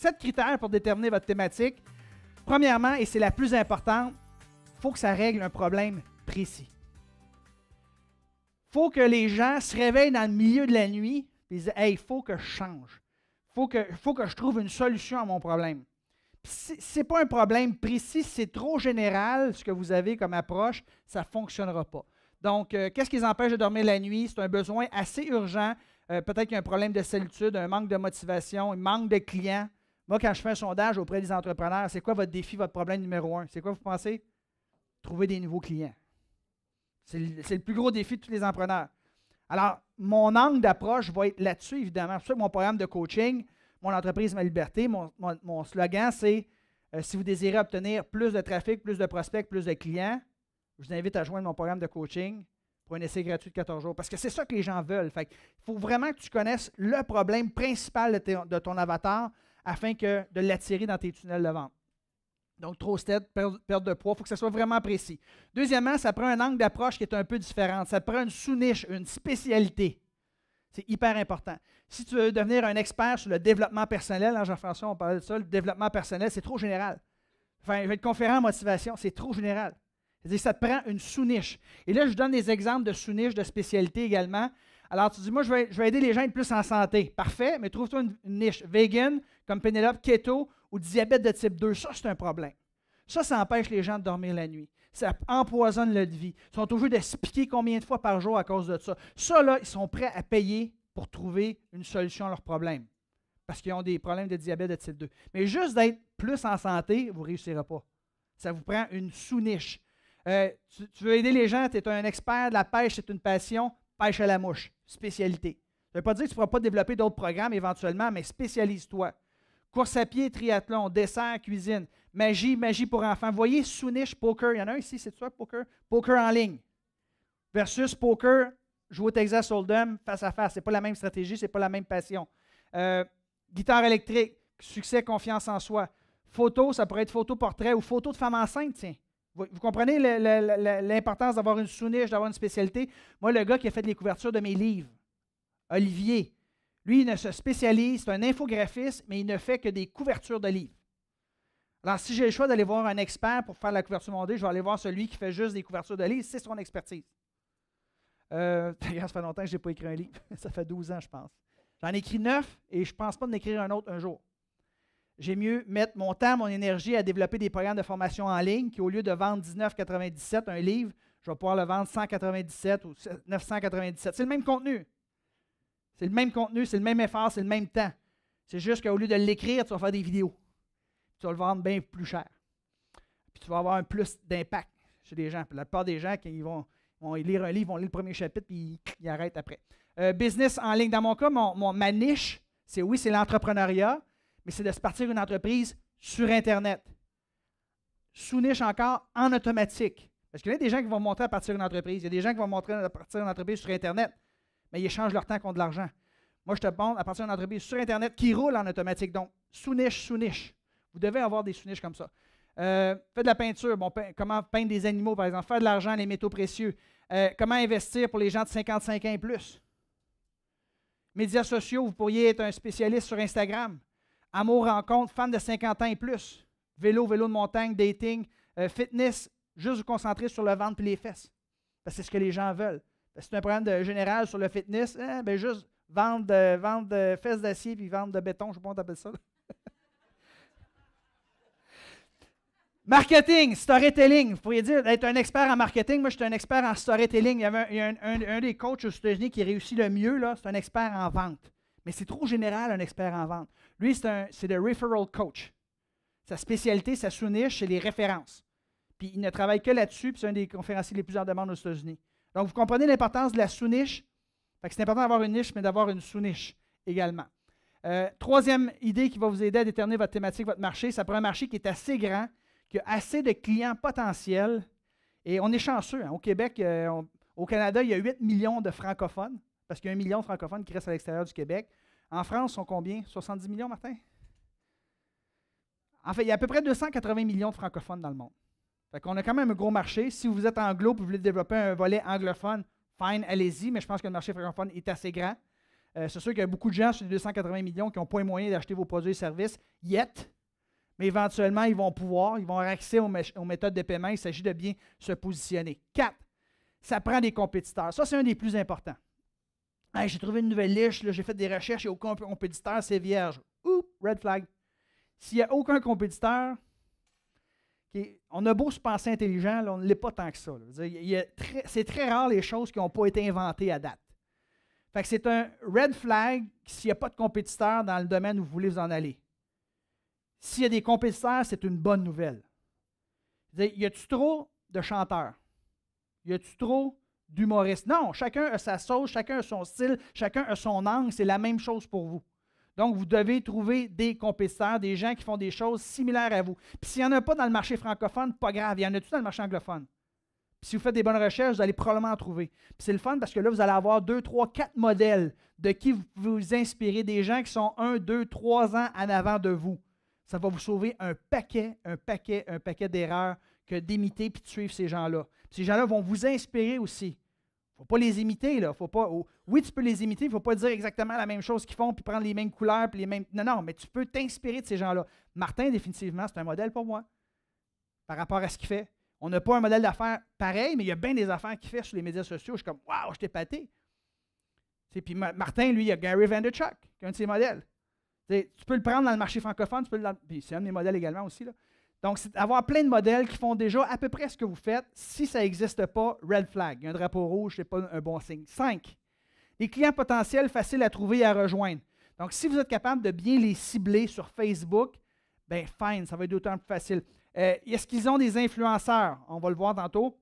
7 critères pour déterminer votre thématique. Premièrement, et c'est la plus importante, il faut que ça règle un problème précis. Il faut que les gens se réveillent dans le milieu de la nuit et disent « Hey, il faut que je change. Il faut que je trouve une solution à mon problème. » Ce n'est pas un problème précis, c'est trop général ce que vous avez comme approche, ça ne fonctionnera pas. Donc, qu'est-ce qui les empêche de dormir la nuit? C'est un besoin assez urgent. Peut-être qu'il y a un problème de solitude, un manque de motivation, un manque de clients. Moi, quand je fais un sondage auprès des entrepreneurs, c'est quoi votre défi, votre problème numéro 1? C'est quoi vous pensez? Trouver des nouveaux clients. C'est le plus gros défi de tous les entrepreneurs. Alors, mon angle d'approche va être là-dessus, évidemment. C'est pour ça que mon programme de coaching, mon entreprise, ma liberté, mon slogan, c'est si vous désirez obtenir plus de trafic, plus de prospects, plus de clients, je vous invite à joindre mon programme de coaching pour un essai gratuit de 14 jours. Parce que c'est ça que les gens veulent. Fait il faut vraiment que tu connaisses le problème principal de ton avatar afin de l'attirer dans tes tunnels de vente. Donc, trop stead, perte de poids, il faut que ça soit vraiment précis. Deuxièmement, ça prend un angle d'approche qui est un peu différent. Ça prend une sous-niche, une spécialité. C'est hyper important. Si tu veux devenir un expert sur le développement personnel, Jean-François, on parlait de ça, le développement personnel, c'est trop général. Enfin, je vais être conférent en motivation, c'est trop général. C'est-à-dire que ça te prend une sous-niche. Et là, je donne des exemples de sous-niches, de spécialités également. Alors, tu dis, moi, je vais aider les gens à être plus en santé. Parfait, mais trouve-toi une niche vegan, comme Pénélope, keto ou diabète de type 2. Ça, c'est un problème. Ça empêche les gens de dormir la nuit. Ça empoisonne leur vie. Ils sont obligés de se piquer combien de fois par jour à cause de ça. Ça, là, ils sont prêts à payer pour trouver une solution à leurs problèmes. Parce qu'ils ont des problèmes de diabète de type 2. Mais juste d'être plus en santé, vous ne réussirez pas. Ça vous prend une sous-niche. Tu veux aider les gens, tu es un expert de la pêche, c'est une passion, pêche à la mouche, spécialité. Ça ne veut pas dire que tu ne pourras pas développer d'autres programmes éventuellement, mais spécialise-toi. Course à pied, triathlon, dessert, cuisine, magie pour enfants. Vous voyez, sous-niche, poker, il y en a un ici, c'est ça, poker? Poker en ligne. Versus poker, jouer au Texas Hold'em face à face. Ce n'est pas la même stratégie, ce n'est pas la même passion. Guitare électrique, succès, confiance en soi. Photo, ça pourrait être photo-portrait ou photo de femme enceinte, tiens. Vous comprenez l'importance d'avoir une sous-niche, d'avoir une spécialité? Moi, le gars qui a fait les couvertures de mes livres, Olivier, lui, il ne se spécialise, c'est un infographiste, mais il ne fait que des couvertures de livres. Alors, si j'ai le choix d'aller voir un expert pour faire la couverture de mon livre, je vais aller voir celui qui fait juste des couvertures de livres, c'est son expertise. D'ailleurs, ça fait longtemps que je n'ai pas écrit un livre. Ça fait 12 ans, je pense. J'en ai écrit 9 et je ne pense pas d'en écrire un autre un jour. J'ai mieux mettre mon temps, mon énergie à développer des programmes de formation en ligne qui, au lieu de vendre 19,97 un livre, je vais pouvoir le vendre 197 ou 997. C'est le même contenu. C'est le même contenu, c'est le même effort, c'est le même temps. C'est juste qu'au lieu de l'écrire, tu vas faire des vidéos. Tu vas le vendre bien plus cher. Puis tu vas avoir un plus d'impact chez les gens. Puis la plupart des gens, quand ils vont lire un livre, ils vont lire le premier chapitre puis ils arrêtent après. Business en ligne. Dans mon cas, ma niche, c'est l'entrepreneuriat, mais c'est de se partir une entreprise sur Internet. Sous-niche encore, en automatique. Parce qu'il y a des gens qui vont monter à partir d'une entreprise. Il y a des gens qui vont monter à partir d'une entreprise sur Internet, mais ils échangent leur temps contre de l'argent. Moi, je te montre à partir d'une entreprise sur Internet qui roule en automatique. Donc, sous-niche. Vous devez avoir des sous-niches comme ça. Faites de la peinture. Bon, comment peindre des animaux, par exemple. Faire de l'argent, les métaux précieux. Comment investir pour les gens de 55 ans et plus. Médias sociaux, vous pourriez être un spécialiste sur Instagram. Amour, rencontre, femme de 50 ans et plus. Vélo de montagne, dating, fitness, juste vous concentrer sur le ventre et les fesses. Parce que c'est ce que les gens veulent. Parce que c'est un programme général sur le fitness, juste vendre de fesses d'acier puis vendre de béton, je ne sais pas comment tu appelles ça. Marketing, storytelling. Vous pourriez dire être un expert en marketing. Moi, je suis un expert en storytelling. Il y a un des coachs aux États-Unis qui réussit le mieux, là, c'est un expert en vente. Mais c'est trop général, un expert en vente. Lui, c'est le referral coach. Sa spécialité, sa sous-niche, c'est les références. Puis il ne travaille que là-dessus, puis c'est un des conférenciers les plus en demande aux États-Unis. Donc, vous comprenez l'importance de la sous-niche. C'est important d'avoir une niche, mais d'avoir une sous-niche également. Troisième idée qui va vous aider à déterminer votre thématique, votre marché, ça prend un marché qui est assez grand, qui a assez de clients potentiels. Et on est chanceux. Hein. Au Québec, au Canada, il y a 8 millions de francophones, parce qu'il y a 1 million de francophones qui restent à l'extérieur du Québec. En France, ils sont combien? 70 millions, Martin? En fait, il y a à peu près 280 millions de francophones dans le monde. Fait qu'on a quand même un gros marché. Si vous êtes anglo et vous voulez développer un volet anglophone, fine, allez-y, mais je pense que le marché francophone est assez grand. C'est sûr qu'il y a beaucoup de gens sur les 280 millions qui n'ont pas les moyens d'acheter vos produits et services yet, mais éventuellement, ils vont pouvoir, ils vont avoir accès aux méthodes de paiement. Il s'agit de bien se positionner. 4, ça prend des compétiteurs. Ça, c'est un des plus importants. Hey, j'ai trouvé une nouvelle liste, là, j'ai fait des recherches, il n'y a aucun compétiteur, c'est vierge. Oups, red flag. S'il n'y a aucun compétiteur, on a beau se penser intelligent, là, on ne l'est pas tant que ça. C'est très rare les choses qui n'ont pas été inventées à date. Fait que c'est un red flag s'il n'y a pas de compétiteurs dans le domaine où vous voulez vous en aller. S'il y a des compétiteurs, c'est une bonne nouvelle. Y a-tu trop de chanteurs? Y a-tu trop d'humoristes? Non, chacun a sa sauce, chacun a son style, chacun a son angle, c'est la même chose pour vous. Donc, vous devez trouver des compétiteurs, des gens qui font des choses similaires à vous. Puis s'il n'y en a pas dans le marché francophone, pas grave, il y en a tout dans le marché anglophone. Puis si vous faites des bonnes recherches, vous allez probablement en trouver. Puis c'est le fun parce que là, vous allez avoir 2, 3, 4 modèles de qui vous pouvez vous inspirer, des gens qui sont 1, 2, 3 ans en avant de vous. Ça va vous sauver un paquet d'erreurs que d'imiter puis de suivre ces gens-là. Puis ces gens-là vont vous inspirer aussi. Il ne faut pas les imiter, là. Faut pas, oui, tu peux les imiter, il ne faut pas dire exactement la même chose qu'ils font, puis prendre les mêmes couleurs, puis les mêmes. Non, mais tu peux t'inspirer de ces gens-là. Martin, définitivement, c'est un modèle pour moi, par rapport à ce qu'il fait. On n'a pas un modèle d'affaires pareil, mais il y a bien des affaires qu'il fait sur les médias sociaux. Je suis comme, waouh, je t'ai épaté. Puis Martin, lui, il y a Gary Vaynerchuk, qui est un de ses modèles. Tu peux le prendre dans le marché francophone, puis c'est un de mes modèles également aussi, là. Donc, c'est d'avoir plein de modèles qui font déjà à peu près ce que vous faites. Si ça n'existe pas, red flag. Un drapeau rouge, ce n'est pas un bon signe. 5. Les clients potentiels faciles à trouver et à rejoindre. Donc, si vous êtes capable de bien les cibler sur Facebook, bien, fine, ça va être d'autant plus facile. Est-ce qu'ils ont des influenceurs? On va le voir tantôt.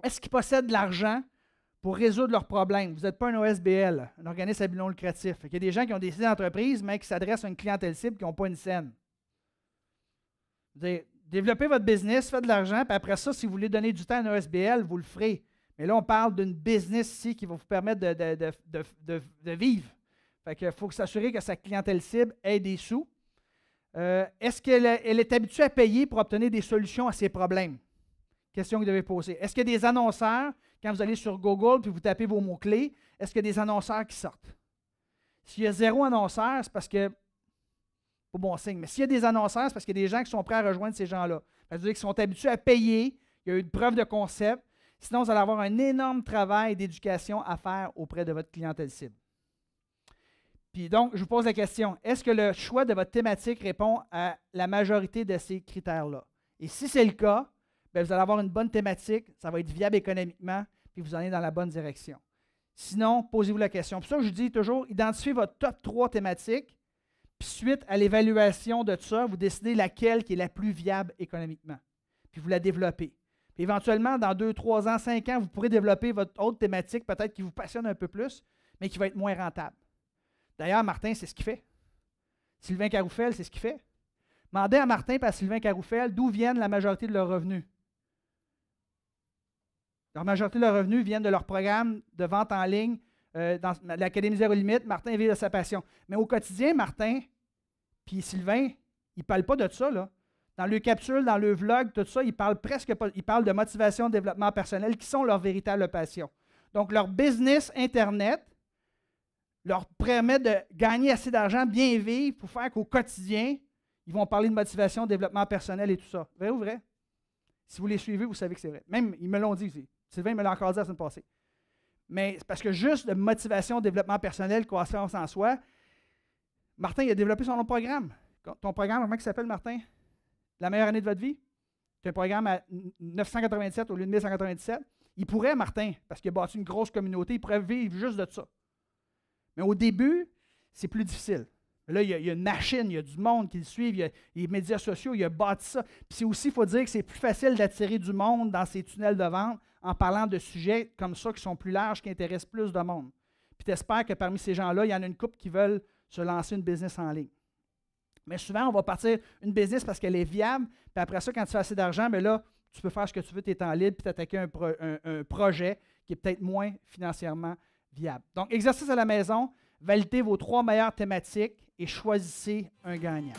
Est-ce qu'ils possèdent de l'argent pour résoudre leurs problèmes? Vous n'êtes pas un OSBL, un organisme à but non lucratif. Il y a des gens qui ont des idées d'entreprise, mais qui s'adressent à une clientèle cible qui n'ont pas une scène. Développez votre business, faites de l'argent, puis après ça, si vous voulez donner du temps à un OSBL, vous le ferez. Mais là, on parle d'une business ici qui va vous permettre de vivre. Fait qu'il faut s'assurer que sa clientèle cible ait des sous. Est-ce qu'elle est habituée à payer pour obtenir des solutions à ses problèmes? Question que vous devez poser. Est-ce qu'il y a des annonceurs, quand vous allez sur Google puis vous tapez vos mots-clés, est-ce qu'il y a des annonceurs qui sortent? S'il y a 0 annonceur, c'est parce que pas bon signe. Mais s'il y a des annonceurs, c'est parce qu'il y a des gens qui sont prêts à rejoindre ces gens-là. Ça veut dire qu'ils sont habitués à payer, il y a eu une preuve de concept. Sinon, vous allez avoir un énorme travail d'éducation à faire auprès de votre clientèle cible. Puis donc, je vous pose la question, est-ce que le choix de votre thématique répond à la majorité de ces critères-là? Et si c'est le cas, bien, vous allez avoir une bonne thématique, ça va être viable économiquement, puis vous en allez dans la bonne direction. Sinon, posez-vous la question. Pour ça, je dis toujours, identifiez votre top 3 thématiques, puis suite à l'évaluation de ça, vous décidez laquelle qui est la plus viable économiquement. Puis vous la développez. Puis éventuellement, dans 2, 3 ans, 5 ans, vous pourrez développer votre autre thématique, peut-être qui vous passionne un peu plus, mais qui va être moins rentable. D'ailleurs, Martin, c'est ce qu'il fait. Sylvain Caroufel, c'est ce qu'il fait. Demandez à Martin et à Sylvain Caroufel d'où viennent la majorité de leurs revenus. La majorité de leurs revenus viennent de leur programme de vente en ligne dans l'Académie Zéro Limite. Martin vit de sa passion. Mais au quotidien, Martin puis Sylvain, ils ne parlent pas de ça, là. Dans le capsule, dans le vlog, tout ça, ils parlent presque pas. Ils parlent de motivation, de développement personnel, qui sont leur véritable passion. Donc, leur business Internet leur permet de gagner assez d'argent, bien vivre, pour faire qu'au quotidien, ils vont parler de motivation, développement personnel et tout ça. Vrai ou vrai? Si vous les suivez, vous savez que c'est vrai. Même, ils me l'ont dit aussi. Sylvain me l'a encore dit la semaine passée. Mais c'est parce que juste de motivation, développement personnel, croissance en soi, Martin, il a développé son long programme. Ton programme, comment il s'appelle, Martin? La meilleure année de votre vie? C'est un programme à 997 au lieu de 1197. Il pourrait, Martin, parce qu'il a bâti une grosse communauté, il pourrait vivre juste de ça. Mais au début, c'est plus difficile. Là, il y a une machine, il y a du monde qui le suivent, il y a les médias sociaux, il a bâti ça. Puis c'est aussi, il faut dire que c'est plus facile d'attirer du monde dans ces tunnels de vente en parlant de sujets comme ça qui sont plus larges, qui intéressent plus de monde. Puis tu espères que parmi ces gens-là, il y en a une couple qui veulent se lancer une business en ligne. Mais souvent, on va partir une business parce qu'elle est viable, puis après ça, quand tu fais assez d'argent, bien là, tu peux faire ce que tu veux, tu es en libre, puis t'attaquer un projet qui est peut-être moins financièrement viable. Donc, exercice à la maison, validez vos 3 meilleures thématiques et choisissez un gagnant.